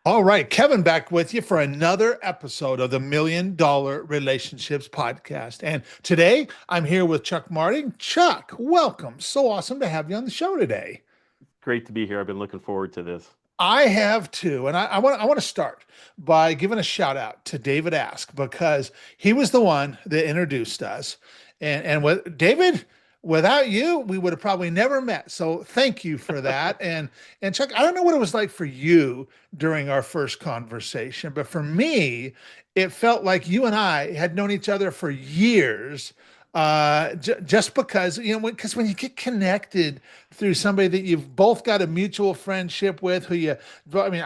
All right, Kevin back with you for another episode of the $1 Million Relationships Podcast. And today I'm here with Chuck Marting. Chuck, welcome. So awesome to have you on the show today. Great to be here. I've been looking forward to this. I have too, and I want to start by giving a shout out to David Ask because he was the one that introduced us, and with David, without you, we would have probably never met. So thank you for that. And Chuck, I don't know what it was like for you during our first conversation, but for me, it felt like you and I had known each other for years. Just because because when you get connected through somebody that you've both got a mutual friendship with, who you, I mean,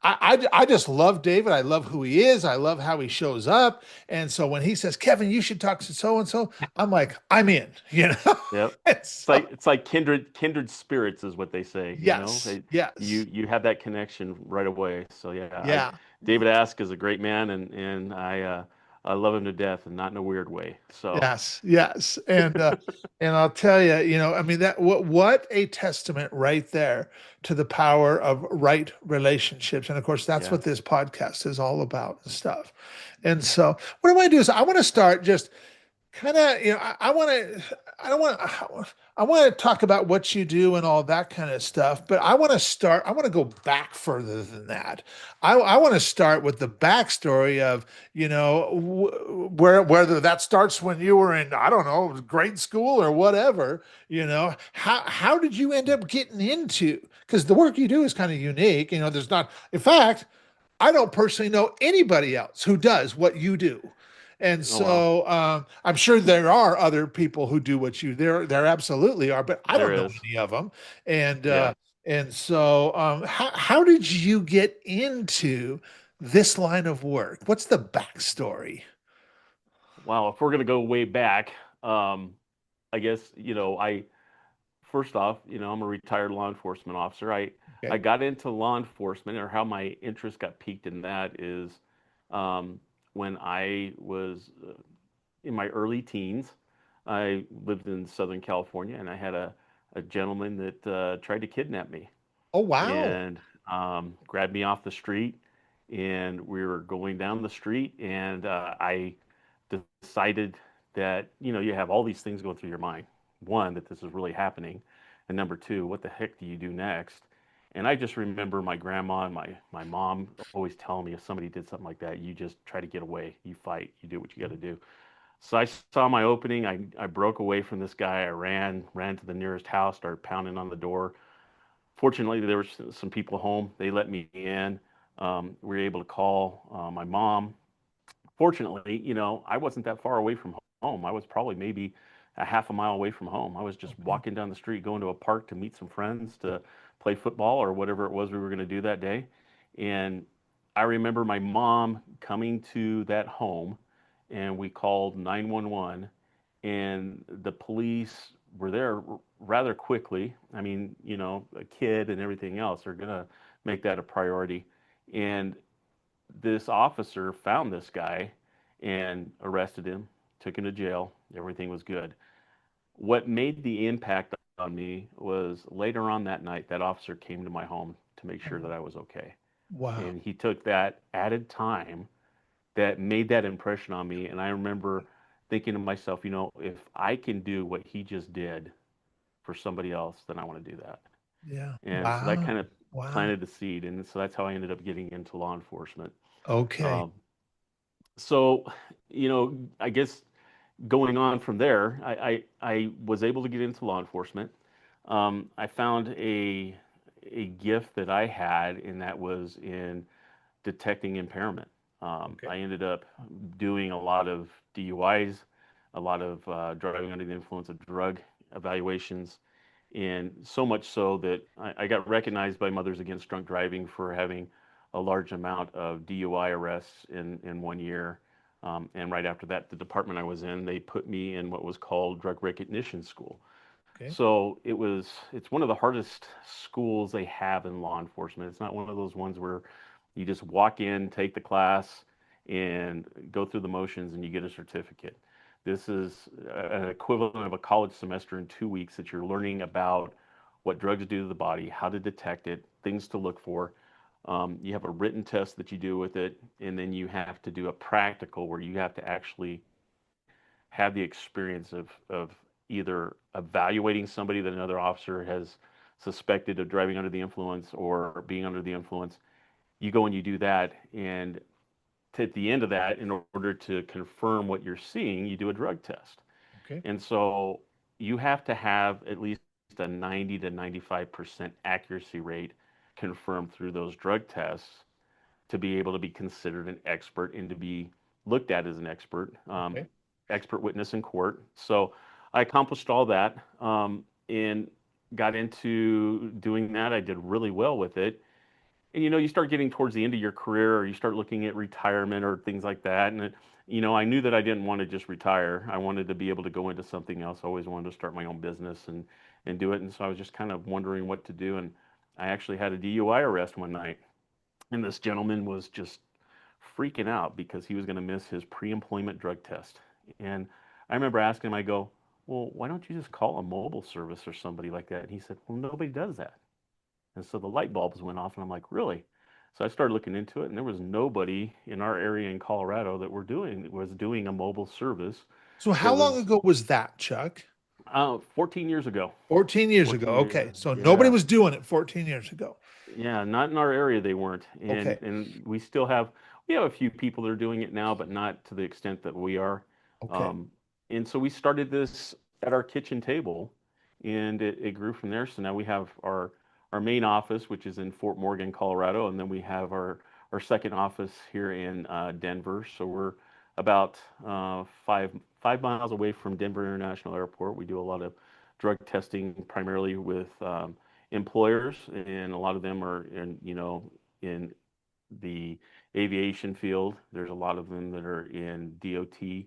I just love David. I love who he is. I love how he shows up. And so when he says, Kevin, you should talk to so and so, I'm like, I'm in, you know? Yep. And It's so, like kindred spirits is what they say, yes, You yes, you have that connection right away. So yeah, I yeah. David Ask is a great man and I love him to death and not in a weird way. So Yes, yes. And I'll tell you, I mean that what a testament right there to the power of right relationships. And of course, that's what yes. this podcast is all about and stuff. And so what I want to do is I want to start just kind of, I want to, I don't want, I want to talk about what you do and all that kind of stuff, but I want to go back further than that. I want to start with the backstory of, whether that starts when you were in, I don't know, grade school or whatever, how did you end up getting into, because the work you do is kind of unique. There's not, in fact, I don't personally know anybody else who does what you do. And Oh well, so I'm sure there are other people who do what you there absolutely are, but I there don't know is. any of them. And Yeah. how did you get into this line of work? What's the backstory? Wow. If we're gonna go way back, um, I guess I first off, I'm a retired law enforcement officer. I Okay. got into law enforcement, or how my interest got piqued in that is um, when I was in my early teens. I lived in Southern California, and I had a gentleman that tried to kidnap me Oh wow. and grabbed me off the street. And we were going down the street, and I decided that you have all these things going through your mind. One, that this is really happening, and number two, what the heck do you do next? And I just remember my grandma and my mom always telling me if somebody did something like that, you just try to get away, you fight, you do what you got to do. So I saw my opening. I broke away from this guy. I ran to the nearest house, started pounding on the door. Fortunately, there were some people home. They let me in. We were able to call my mom. Fortunately, I wasn't that far away from home. I was probably maybe a half a mile away from home. I was just Okay. walking down the street, going to a park to meet some friends to play football or whatever it was we were going to do that day. And I remember my mom coming to that home, and we called 911, and the police were there rather quickly. I mean, a kid and everything else are going to make that a priority. And this officer found this guy and arrested him, took him to jail. Everything was good. What made the impact on me was later on that night, that officer came to my home to make sure that I was okay. Wow. And he took that added time that made that impression on me. And I remember thinking to myself, if I can do what he just did for somebody else, then I want to do that. Yeah. And so that Wow. kind of Wow. planted the seed. And so that's how I ended up getting into law enforcement. Okay. Um, so, I guess going on from there, I was able to get into law enforcement. I found a gift that I had, and that was in detecting impairment. Okay. I ended up doing a lot of DUIs, a lot of driving under the influence of drug evaluations, and so much so that I got recognized by Mothers Against Drunk Driving for having a large amount of DUI arrests in 1 year. And right after that, the department I was in, they put me in what was called drug recognition school. Okay. So it's one of the hardest schools they have in law enforcement. It's not one of those ones where you just walk in, take the class, and go through the motions and you get a certificate. This is an equivalent of a college semester in 2 weeks that you're learning about what drugs do to the body, how to detect it, things to look for. You have a written test that you do with it, and then you have to do a practical where you have to actually have the experience of either evaluating somebody that another officer has suspected of driving under the influence or being under the influence. You go and you do that, and at the end of that, in order to confirm what you're seeing, you do a drug test. Okay. And so you have to have at least a 90 to 95% accuracy rate confirmed through those drug tests to be able to be considered an expert and to be looked at as an expert, Okay. expert witness in court. So I accomplished all that and got into doing that. I did really well with it. And you start getting towards the end of your career, or you start looking at retirement or things like that. And I knew that I didn't want to just retire. I wanted to be able to go into something else. I always wanted to start my own business and do it. And so I was just kind of wondering what to do. And I actually had a DUI arrest one night, and this gentleman was just freaking out because he was going to miss his pre-employment drug test. And I remember asking him, I go, well, why don't you just call a mobile service or somebody like that? And he said, well, nobody does that. And so the light bulbs went off, and I'm like, really? So I started looking into it, and there was nobody in our area in Colorado that was doing a mobile service So that how long was ago was that, Chuck? 14 years ago. 14 years ago. 14 years. Okay. So nobody Yeah. was doing it 14 years ago. Yeah, not in our area they weren't. Okay. And we have a few people that are doing it now, but not to the extent that we are. Okay. Um, and so we started this at our kitchen table, and it grew from there. So now we have our main office, which is in Fort Morgan, Colorado, and then we have our second office here in Denver. So we're about 5 miles away from Denver International Airport. We do a lot of drug testing, primarily with employers, and a lot of them are in the aviation field. There's a lot of them that are in DOT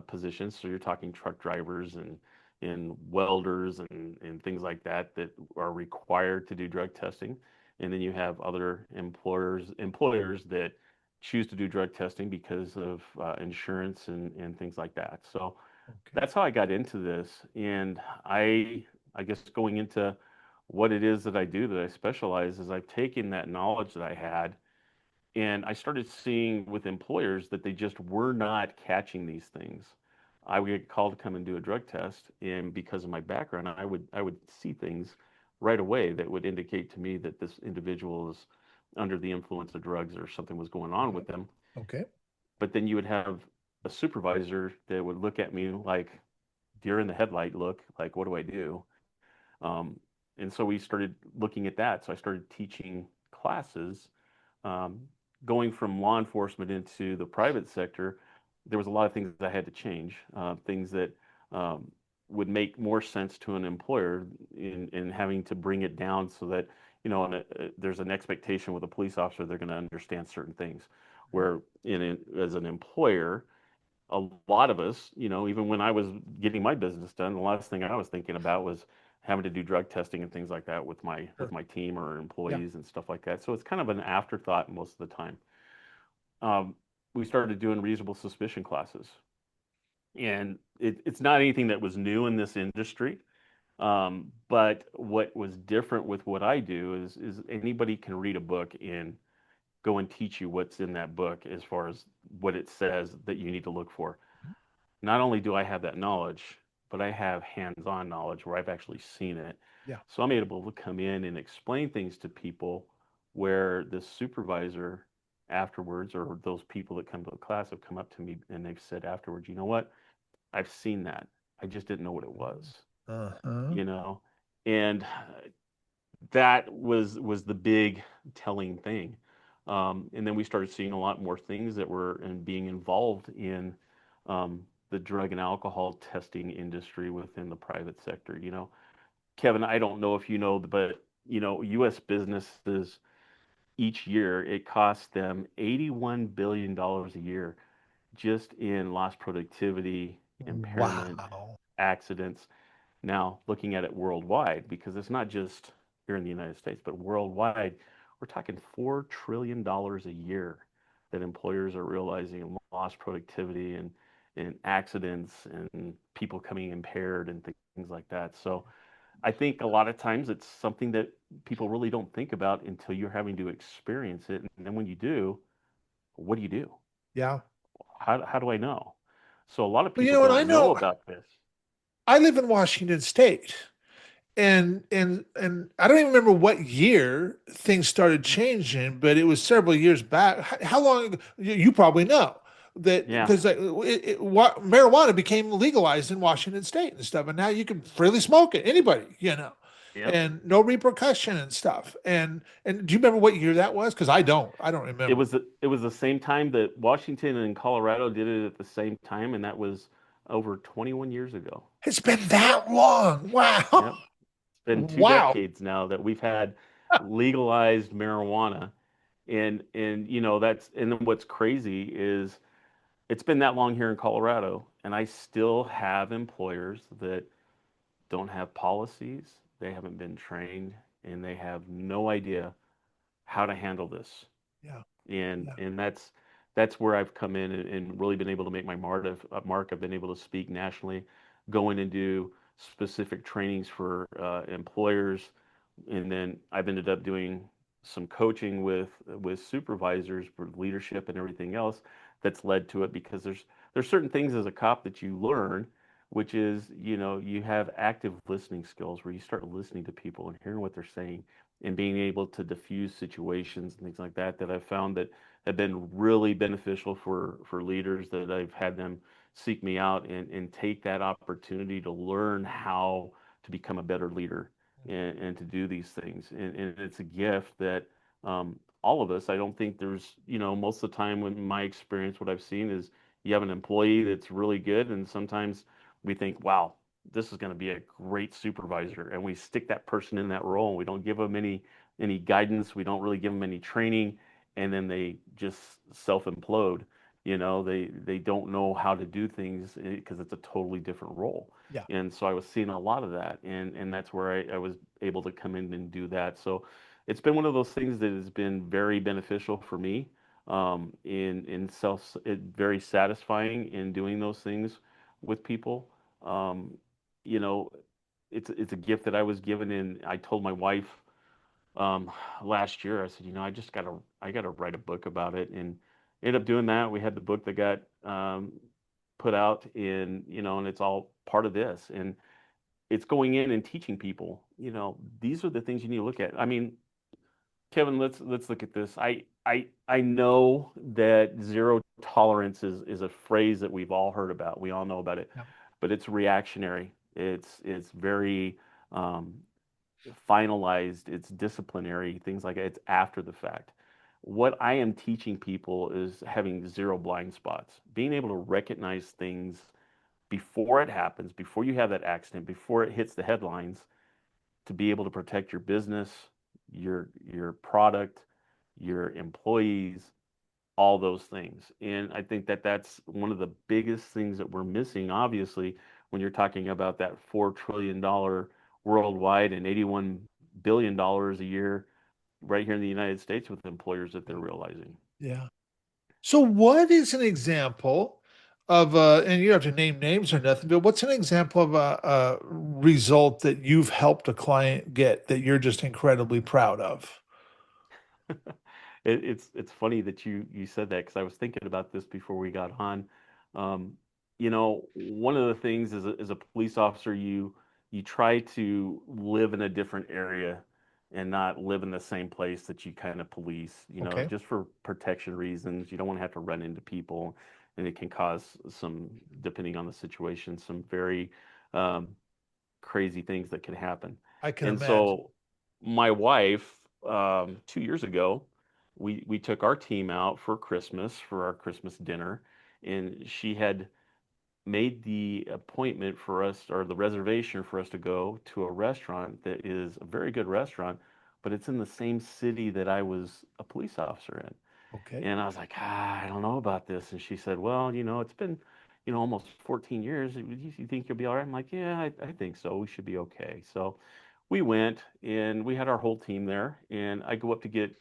positions. So you're talking truck drivers and welders and things like that that are required to do drug testing. And then you have other employers that choose to do drug testing because of insurance and things like that. So Okay. that's how I got into this. And I guess going into what it is that I do, that I specialize, is I've taken that knowledge that I had, and I started seeing with employers that they just were not catching these things. I would get called to come and do a drug test, and because of my background, I would see things right away that would indicate to me that this individual is under the influence of drugs or something was going on Okay. with them. Okay. But then you would have a supervisor that would look at me like deer in the headlight look, like, what do I do? And so we started looking at that. So I started teaching classes. Um, Going from law enforcement into the private sector, there was a lot of things that I had to change, things that um, would make more sense to an employer in having to bring it down so that, there's an expectation with a police officer, they're going to understand certain things. Where as an employer, a lot of us, even when I was getting my business done, the last thing I was thinking about was having to do drug testing and things like that with my Sure. team or Yeah. employees and stuff like that. So it's kind of an afterthought most of the time. Um, we started doing reasonable suspicion classes, and it's not anything that was new in this industry. But what was different with what I do is anybody can read a book and go and teach you what's in that book as far as what it says that you need to look for. Not only do I have that knowledge, but I have hands-on knowledge where I've actually seen it. Yeah. So I'm able to come in and explain things to people where the supervisor afterwards, or those people that come to the class have come up to me and they've said afterwards, you know what? I've seen that. I just didn't know what it was, Uh-huh. you know? And that was the big telling thing. And then we started seeing a lot more things that were and being involved in the drug and alcohol testing industry within the private sector. Kevin, I don't know if you know, but U.S. businesses each year it costs them $81 billion a year just in lost productivity, impairment, Wow. accidents. Now, looking at it worldwide, because it's not just here in the United States, but worldwide, we're talking $4 trillion a year that employers are realizing in lost productivity and accidents and people coming impaired and things like that. So I think a lot of times it's something that people really don't think about until you're having to experience it. And then when you do, what do you do? Yeah. How do I know? So a lot of Well, you people know what? I don't know know about this. I live in Washington State. And I don't even remember what year things started changing, but it was several years back. How long? You probably know that Yeah. because marijuana became legalized in Washington State and stuff, and now you can freely smoke it, anybody, Yep. and no repercussion and stuff. And do you remember what year that was? Because I don't. I don't remember. It was the same time that Washington and Colorado did it at the same time, and that was over 21 years ago. It's been that long. Wow. Yep. It's been two Wow. decades now that we've had legalized marijuana. And that's and then what's crazy is it's been that long here in Colorado, and I still have employers that don't have policies, they haven't been trained, and they have no idea how to handle this. Yeah. and Yeah. and that's where I've come in and really been able to make my mark. I've been able to speak nationally, go in and do specific trainings for employers, and then I've ended up doing some coaching with supervisors for leadership and everything else that's led to it because there's certain things as a cop that you learn, which is you have active listening skills where you start listening to people and hearing what they're saying and being able to diffuse situations and things like that that I've found that have been really beneficial for leaders that I've had them seek me out and take that opportunity to learn how to become a better leader and to do these things. And it's a gift that all of us, I don't think there's, most of the time in my experience, what I've seen is you have an employee that's really good. And sometimes we think, wow, this is going to be a great supervisor. And we stick that person in that role. And we don't give them any guidance. We don't really give them any training. And then they just self implode. They don't know how to do things because it's a totally different role. Yeah. And so I was seeing a lot of that, and that's where I was able to come in and do that. So it's been one of those things that has been very beneficial for me, very satisfying in doing those things with people. Um, you know, it's a gift that I was given, and I told my wife um, last year. I said, I gotta write a book about it, and ended up doing that. We had the book that got put out in, and it's all part of this, and it's going in and teaching people. These are the things you need to look at. I mean, Kevin, let's look at this. I know that zero tolerance is a phrase that we've all heard about. We all know about it, Yeah. but it's reactionary. It's very um, finalized. It's disciplinary. Things like that. It's after the fact. What I am teaching people is having zero blind spots, being able to recognize things before it happens, before you have that accident, before it hits the headlines, to be able to protect your business, your product, your employees, all those things. And I think that that's one of the biggest things that we're missing, obviously, when you're talking about that $4 trillion worldwide and $81 billion a year right here in the United States with employers that they're Yeah. realizing. Yeah. So, what is an example of and you don't have to name names or nothing, but what's an example of a result that you've helped a client get that you're just incredibly proud of? It's funny that you said that because I was thinking about this before we got on. Um, one of the things as a police officer, you try to live in a different area and not live in the same place that you kind of police. Okay. Just for protection reasons. You don't want to have to run into people, and it can cause some, depending on the situation, some very um, crazy things that can happen. I can And imagine. so my wife, 2 years ago, we took our team out for Christmas for our Christmas dinner, and she had made the appointment for us or the reservation for us to go to a restaurant that is a very good restaurant, but it's in the same city that I was a police officer in. Okay. And I was like, I don't know about this. And she said, well, it's been, almost 14 years. You think you'll be all right? I'm like, yeah, I think so. We should be okay. So we went and we had our whole team there. And I go up to get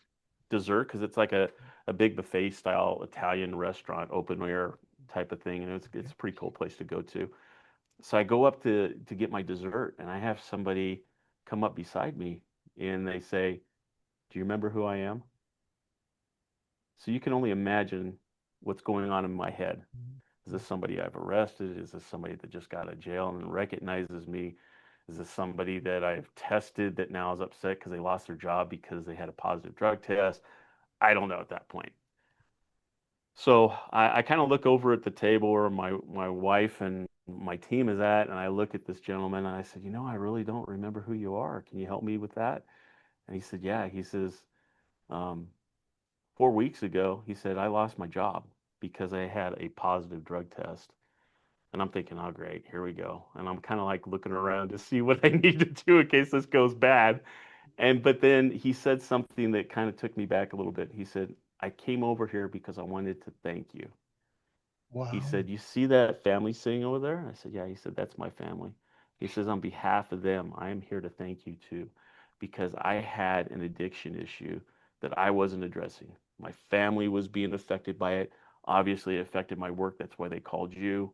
dessert because it's like a big buffet style Italian restaurant, open air type of thing. And it's Okay. a pretty cool place to go to. So I go up to get my dessert, and I have somebody come up beside me, and they say, "Do you remember who I am?" So you can only imagine what's going on in my head. Is this somebody I've arrested? Is this somebody that just got out of jail and recognizes me? Is this somebody that I've tested that now is upset because they lost their job because they had a positive drug test? I don't know at that point. So I kind of look over at the table where my wife and my team is at, and I look at this gentleman and I said, I really don't remember who you are. Can you help me with that? And he said, yeah. He says, um, 4 weeks ago, he said, I lost my job because I had a positive drug test. And I'm thinking, oh, great, here we go. And I'm kind of like looking around to see what I need to do in case this goes bad. But then he said something that kind of took me back a little bit. He said, I came over here because I wanted to thank you. He Wow. said, you see that family sitting over there? I said, yeah. He said, that's my family. He says, on behalf of them, I am here to thank you too, because I had an addiction issue that I wasn't addressing. My family was being affected by it. Obviously, it affected my work. That's why they called you.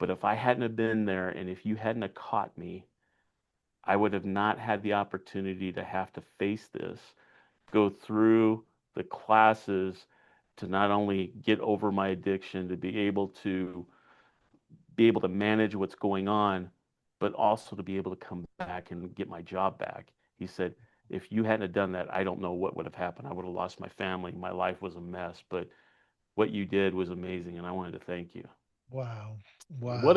But if I hadn't have been there and if you hadn't have caught me, I would have not had the opportunity to have to face this, go through the classes to not only get over my addiction, to be able to manage what's going on, but also to be able to come back and get my job back. He said, if you hadn't have done that, I don't know what would have happened. I would have lost my family. My life was a mess, but what you did was amazing, and I wanted to thank you. Wow. What Wow.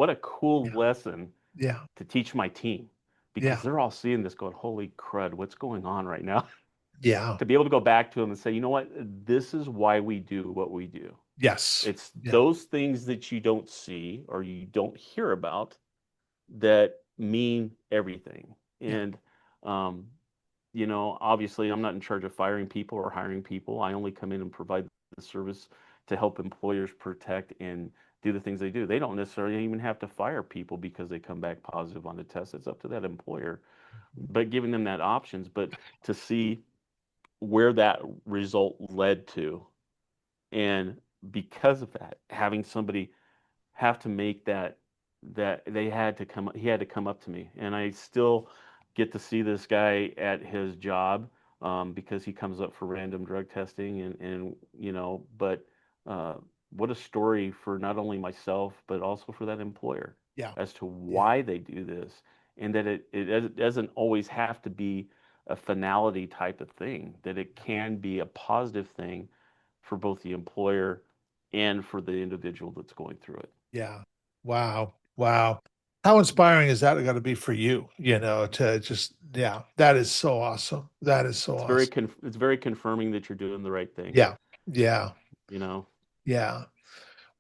a cool Yeah. lesson Yeah. to teach my team because Yeah. they're all seeing this going, holy crud, what's going on right now? Yeah. To be able to go back to them and say, you know what, this is why we do what we do. Yes. It's Yeah. those things that you don't see or you don't hear about that mean everything. Yeah. And, um, obviously, I'm not in charge of firing people or hiring people. I only come in and provide the service to help employers protect and do the things they do. They don't necessarily even have to fire people because they come back positive on the test. It's up to that employer, but giving them that options, but to see where that result led to. And because of that, having somebody have to make that he had to come up to me, and I still get to see this guy at his job, because he comes up for random drug testing, and but uh, what a story for not only myself but also for that employer Yeah. as to Yeah. why they do this, and that it doesn't always have to be a finality type of thing, that it can be a positive thing for both the employer and for the individual that's going through it. Yeah. Wow. Wow. How inspiring is that got to be for you, to just, yeah, that is so awesome. That is so awesome. It's very confirming that you're doing the right thing, Yeah. Yeah. you know. Yeah.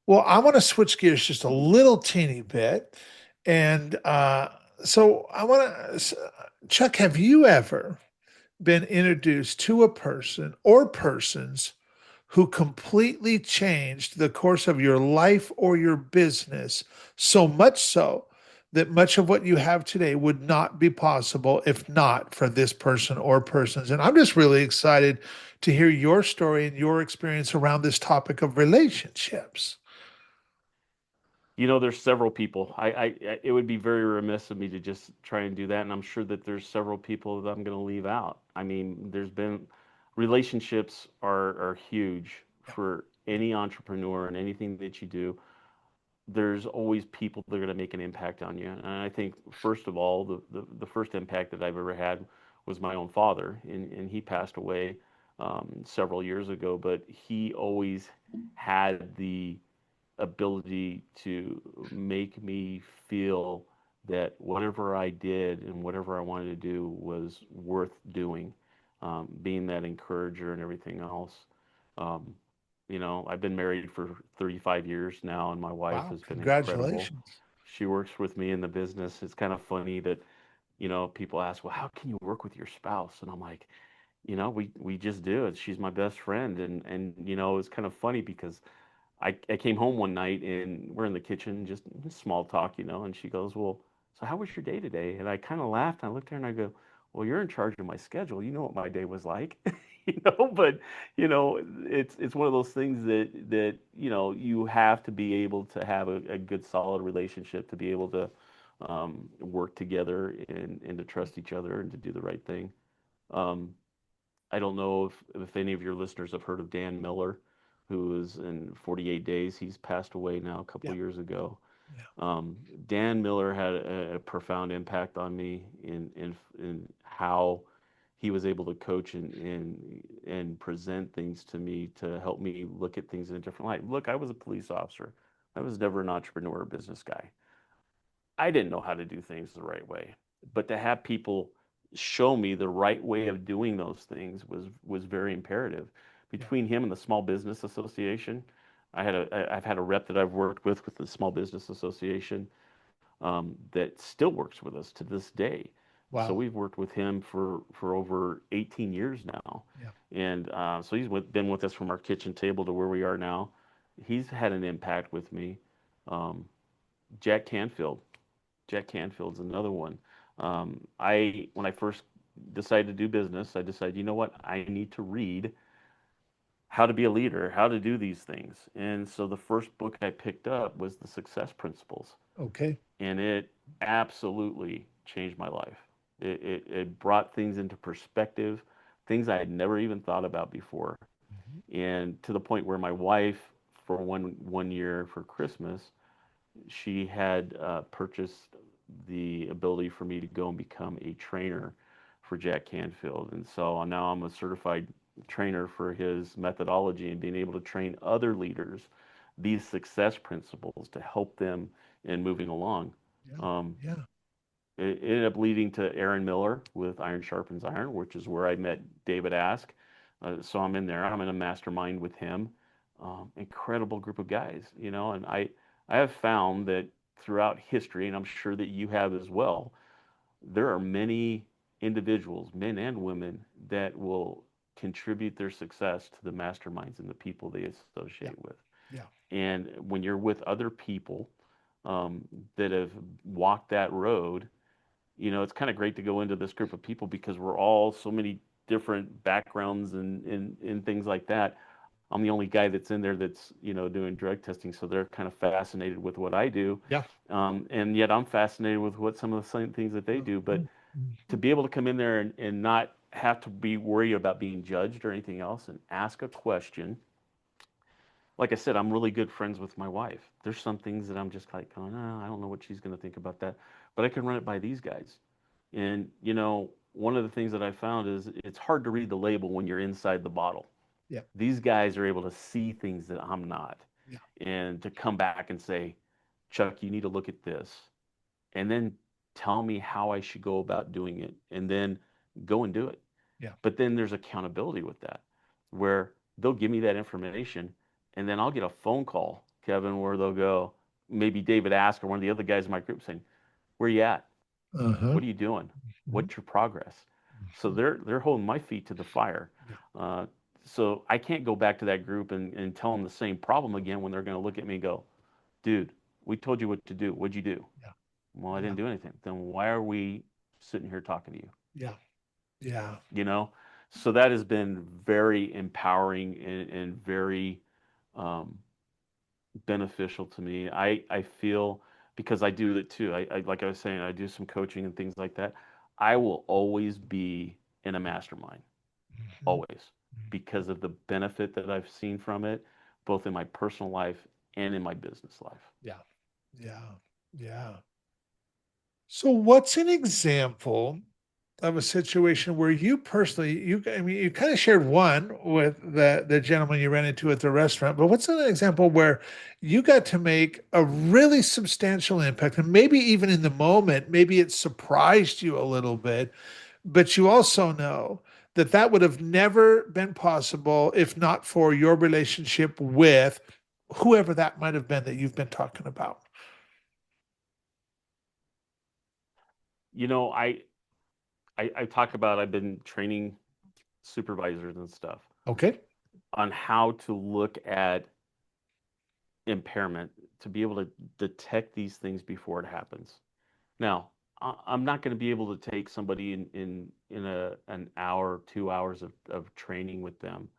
Well, I want to switch gears just a little teeny bit. And so I want to, Chuck, have you ever been introduced to a person or persons who completely changed the course of your life or your business, so much so that much of what you have today would not be possible if not for this person or persons? And I'm just really excited to hear your story and your experience around this topic of relationships. There's several people. It would be very remiss of me to just try and do that, and I'm sure that there's several people that I'm going to leave out. I mean, there's been relationships are huge Yeah. for any entrepreneur and anything that you do. There's always people that are going to make an impact on you. And I think, first of all, the first impact that I've ever had was my own father, and he passed away several years ago, but he always had the ability to make me feel that whatever I did and whatever I wanted to do was worth doing, being that encourager and everything else. Um, I've been married for 35 years now, and my wife Wow. has been incredible. Congratulations. She works with me in the business. It's kind of funny that, people ask, well, how can you work with your spouse? And I'm like, we just do it. She's my best friend. And it's kind of funny because I came home one night and we're in the kitchen, just small talk, and she goes, well, so how was your day today? And I kind of laughed. And I looked at her and I go, Well, you're in charge of my schedule. You know what my day was like, but it's one of those things that you have to be able to have a good solid relationship to be able to work together and to trust each other and to do the right thing. Um, I don't know if any of your listeners have heard of Dan Miller, who is in 48 Days. He's passed away now a couple Yeah. years ago. Yeah. Dan Miller had a profound impact on me in how he was able to coach and present things to me to help me look at things in a different light. Look, I was a police officer. I was never an entrepreneur or business guy. I didn't know how to do things the right way, but to have people show me the right way of doing those things was very imperative. Yeah. Between him and the Small Business Association, I've had a rep that I've worked with the Small Business Association that still works with us to this day. So Wow. we've worked with him for over 18 years now, Yeah. and so been with us from our kitchen table to where we are now. He's had an impact with me. Um, Jack Canfield, Jack Canfield's another one. I when I first decided to do business, I decided, you know what, I need to read how to be a leader, how to do these things. And so the first book I picked up was The Success Principles, Okay. and it absolutely changed my life. It brought things into perspective, things I had never even thought about before, Mhm. and to the point where my wife, for one year for Christmas, she had purchased the ability for me to go and become a trainer for Jack Canfield. And so now I'm a certified trainer for his methodology and being able to train other leaders these success principles to help them in moving along. Yeah. Um, Yeah. it ended up leading to Aaron Miller with Iron Sharpens Iron, which is where I met David Ask. So I'm in there. I'm in a mastermind with him. Incredible group of guys, and I have found that throughout history, and I'm sure that you have as well, there are many individuals, men and women, that will contribute their success to the masterminds and the people they Yeah. associate with. Yeah. And when you're with other people um, that have walked that road, it's kind of great to go into this group of people because we're all so many different backgrounds and things like that. I'm the only guy that's in there that's, doing drug testing. So they're kind of fascinated with what I do. Yeah. And yet I'm fascinated with what some of the same things that they do. But Mhm. to Mhm. be able to come in there and not have to be worried about being judged or anything else and ask a question. Like I said, I'm really good friends with my wife. There's some things that I'm just like going, oh, I don't know what she's going to think about that. But I can run it by these guys. And, one of the things that I found is it's hard to read the label when you're inside the bottle. Yeah. These guys are able to see things that I'm not. Yeah. And to come back and say, Chuck, you need to look at this. And then tell me how I should go about doing it. And then go and do it. Yeah. But then there's accountability with that, where they'll give me that information. And then I'll get a phone call, Kevin, where they'll go, maybe David Ask or one of the other guys in my group saying, where you at? Uh-huh. What are you doing? Mhm. What's your progress? So Mhm. they're holding my feet to the fire. Yeah. Uh, so I can't go back to that group and tell them the same problem again when they're going to look at me and go, dude, we told you what to do. What'd you do? Yeah. Well, I Yeah. didn't do anything. Then why are we sitting here talking to you? Yeah. Yeah. You know? So that has been very empowering and very um, beneficial to me. I feel because I do it too. Like I was saying, I do some coaching and things like that. I will always be in a mastermind, Mhm. always, because of the benefit that I've seen from it, both in my personal life and in my business life. Yeah. Yeah. Yeah. So what's an example of a situation where you personally, I mean, you kind of shared one with the gentleman you ran into at the restaurant, but what's an example where you got to make a really substantial impact, and maybe even in the moment, maybe it surprised you a little bit, but you also know that that would have never been possible if not for your relationship with whoever that might have been that you've been talking about. You know, I talk about I've been training supervisors and stuff Okay. on how to look at impairment to be able to detect these things before it happens. Now, I'm not going to be able to take somebody in an hour, 2 hours of training with them,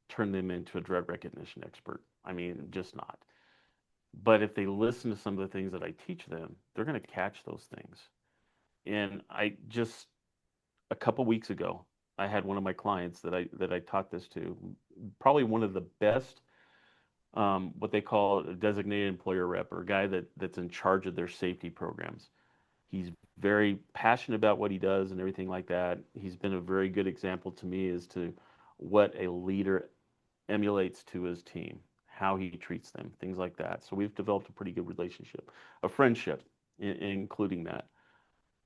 turn them into a drug recognition expert. I mean, just not. But if they listen to some of the things that I teach them, they're going to catch those things. And I just a couple weeks ago, I had one of my clients that I taught this to, probably one of the best, what they call a designated employer rep, or a guy that's in charge of their safety programs. He's very passionate about what he does and everything like that. He's been a very good example to me as to what a leader emulates to his team, how he treats them, things like that. So we've developed a pretty good relationship, a friendship, including that.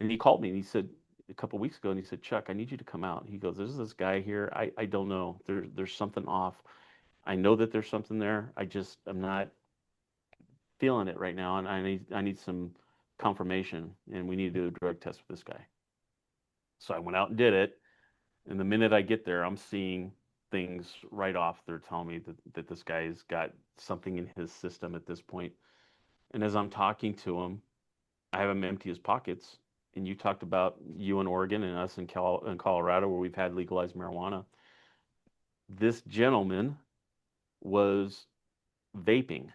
And he called me and he said a couple of weeks ago, and he said, Chuck, I need you to come out. He goes, there's this guy here. I don't know. There's something off. I know that there's something there. I'm not feeling it right now, and I need some confirmation, and we need to do a drug test with this guy. So I went out and did it. And the minute I get there, I'm seeing things right off. They're telling me that this guy's got something in his system at this point. And as I'm talking to him, I have him empty his pockets. And you talked about you in Oregon and us in Colorado, where we've had legalized marijuana. This gentleman was vaping,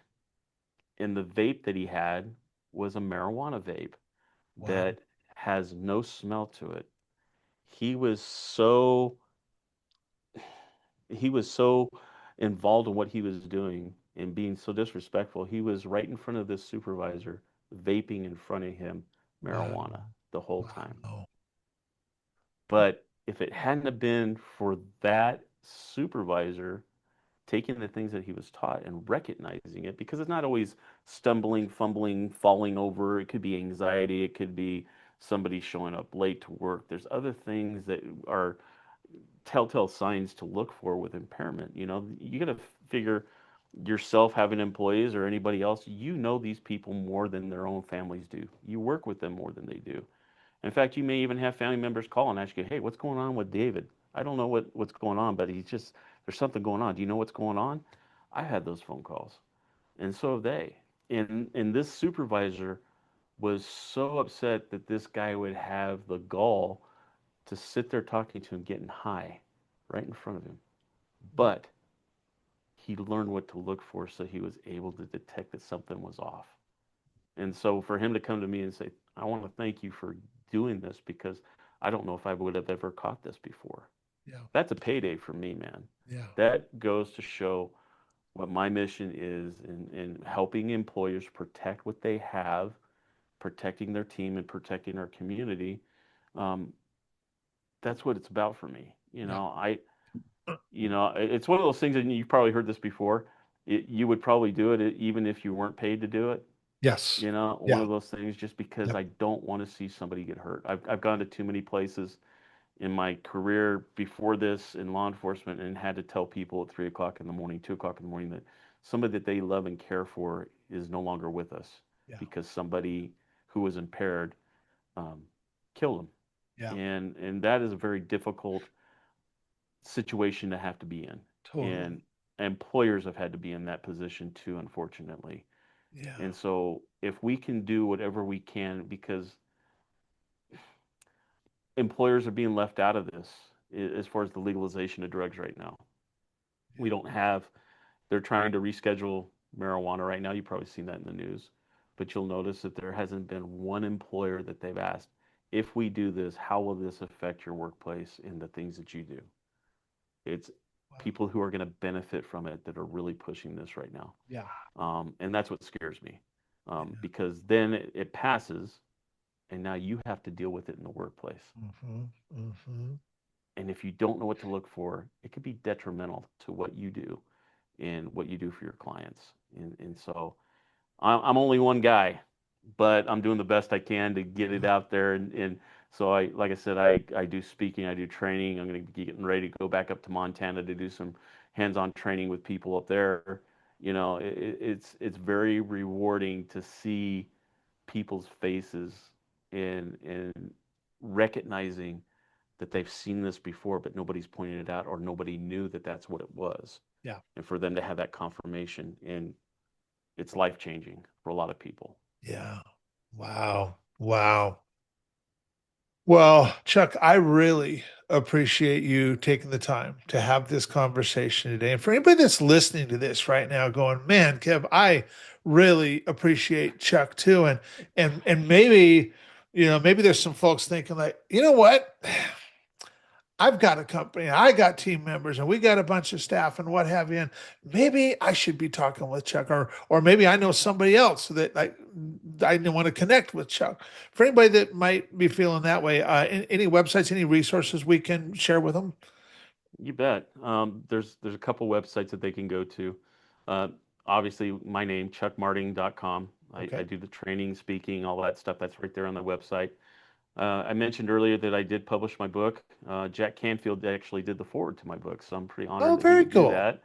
and the vape that he had was a marijuana vape Wow. that has no smell to it. He was so he was so involved in what he was doing and being so disrespectful. He was right in front of this supervisor, vaping in front of him Wow. marijuana the whole time. Wow. But if it hadn't have been for that supervisor taking the things that he was taught and recognizing it, because it's not always stumbling, fumbling, falling over. It could be anxiety. It could be somebody showing up late to work. There's other things that are telltale signs to look for with impairment. You got to figure yourself having employees or anybody else, these people more than their own families do. You work with them more than they do. In fact, you may even have family members call and ask you, hey, what's going on with David? I don't know what's going on, but there's something going on. Do you know what's going on? I had those phone calls, and so have they. And this supervisor was so upset that this guy would have the gall to sit there talking to him, getting high right in front of him. But he learned what to look for, so he was able to detect that something was off. And so for him to come to me and say, I want to thank you for doing this, because I don't know if I would have ever caught this before. Yeah. That's a payday for me, man. Yeah. That goes to show what my mission is in helping employers protect what they have, protecting their team, and protecting our community. Um, that's what it's about for me. Yeah. It's one of those things, and you've probably heard this before. You would probably do it even if you weren't paid to do it. Yes. One Yeah. of those things, just because Yep. I don't want to see somebody get hurt. I've gone to too many places in my career before this in law enforcement, and had to tell people at 3 o'clock in the morning, 2 o'clock in the morning, that somebody that they love and care for is no longer with us Yeah. because somebody who was impaired um, killed them. Yeah. And that is a very difficult situation to have to be in. And Totally. employers have had to be in that position too, unfortunately. Yeah. And so if we can do whatever we can, because employers are being left out of this as far as the legalization of drugs right now. We Yeah. don't have, they're trying to reschedule marijuana right now. You've probably seen that in the news. But you'll notice that there hasn't been one employer that they've asked, if we do this, how will this affect your workplace and the things that you do? It's Wow. people who are going to benefit from it that are really pushing this right now. Yeah. And that's what scares me, Yeah. because then it passes, and now you have to deal with it in the workplace. Mm-hmm. Mm-hmm. And if you don't know what to look for, it could be detrimental to what you do and what you do for your clients. And so I'm only one guy, but I'm doing the best I can to get it Yeah. out there. And so like I said, I do speaking, I do training. I'm going to be getting ready to go back up to Montana to do some hands-on training with people up there. It's very rewarding to see people's faces and recognizing that they've seen this before, but nobody's pointed it out, or nobody knew that that's what it was. Yeah. And for them to have that confirmation, and it's life changing for a lot of people. Yeah. Wow. Wow. Well, Chuck, I really appreciate you taking the time to have this conversation today. And for anybody that's listening to this right now going, man, Kev, I really appreciate Chuck too. And maybe, maybe there's some folks thinking like, you know what? I've got a company, I got team members, and we got a bunch of staff and what have you. And maybe I should be talking with Chuck, or maybe I know somebody else that I want to connect with Chuck. For anybody that might be feeling that way, any websites, any resources we can share with them? You bet. There's a couple websites that they can go to. Uh, Obviously, my name, chuckmarting.com. I Okay. do the training, speaking, all that stuff. That's right there on the website. I mentioned earlier that I did publish my book. Jack Canfield actually did the forward to my book, so I'm pretty honored Oh, that he very would do cool. that.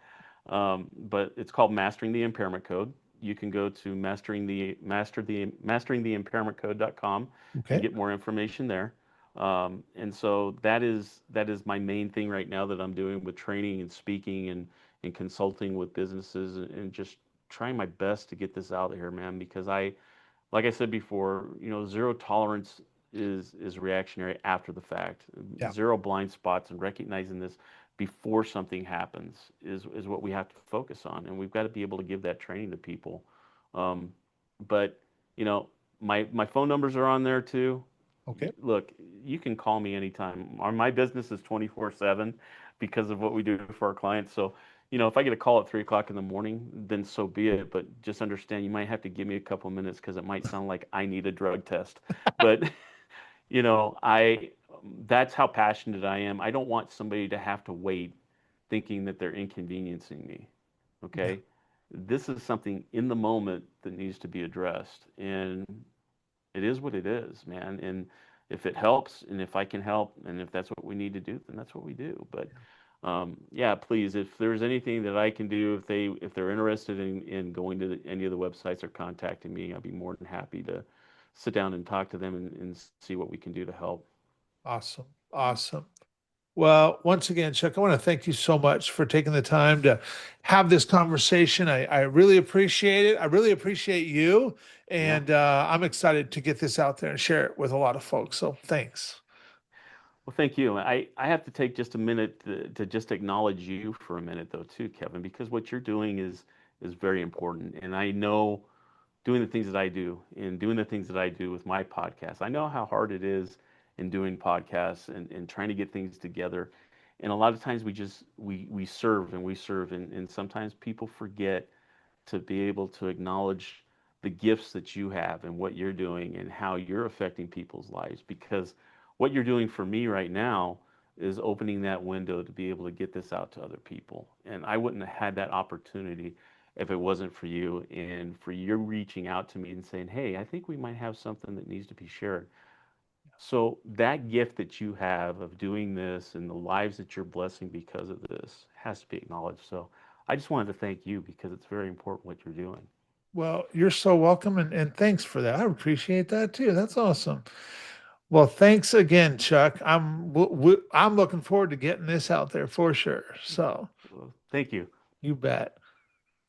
But it's called Mastering the Impairment Code. You can go to masteringtheimpairmentcode.com and Okay. get more information there. And so that is my main thing right now that I'm doing with training and speaking and consulting with businesses and just trying my best to get this out there, man, because like I said before, zero tolerance is reactionary after the fact. Yeah. Zero blind spots and recognizing this before something happens is what we have to focus on, and we've got to be able to give that training to people. Um, but you know, my phone numbers are on there too. Okay. Look, you can call me anytime. My business is 24/7 because of what we do for our clients. So, if I get a call at 3 o'clock in the morning, then so be it. But just understand you might have to give me a couple of minutes because it might sound like I need a drug test. But, I that's how passionate I am. I don't want somebody to have to wait thinking that they're inconveniencing me. Yeah. Okay? This is something in the moment that needs to be addressed. And it is what it is, man. And if it helps, and if I can help, and if that's what we need to do, then that's what we do. But yeah, please, if there's anything that I can do, if they're interested in going to any of the websites or contacting me, I'd be more than happy to sit down and talk to them and see what we can do to help. Awesome. Awesome. Well, once again, Chuck, I want to thank you so much for taking the time to have this conversation. I really appreciate it. I really appreciate you. Yeah. And I'm excited to get this out there and share it with a lot of folks. So thanks. Well, thank you. I have to take just a minute to just acknowledge you for a minute, though, too, Kevin, because what you're doing is very important. And I know doing the things that I do and doing the things that I do with my podcast. I know how hard it is in doing podcasts and trying to get things together. And a lot of times we serve and we serve and sometimes people forget to be able to acknowledge the gifts that you have and what you're doing and how you're affecting people's lives because what you're doing for me right now is opening that window to be able to get this out to other people. And I wouldn't have had that opportunity if it wasn't for you and for you reaching out to me and saying, "Hey, I think we might have something that needs to be shared." So that gift that you have of doing this and the lives that you're blessing because of this has to be acknowledged. So I just wanted to thank you because it's very important what you're doing. Well, you're so welcome. And thanks for that. I appreciate that too. That's awesome. Well, thanks again, Chuck. I'm looking forward to getting this out there for sure. So Well, thank you. you bet.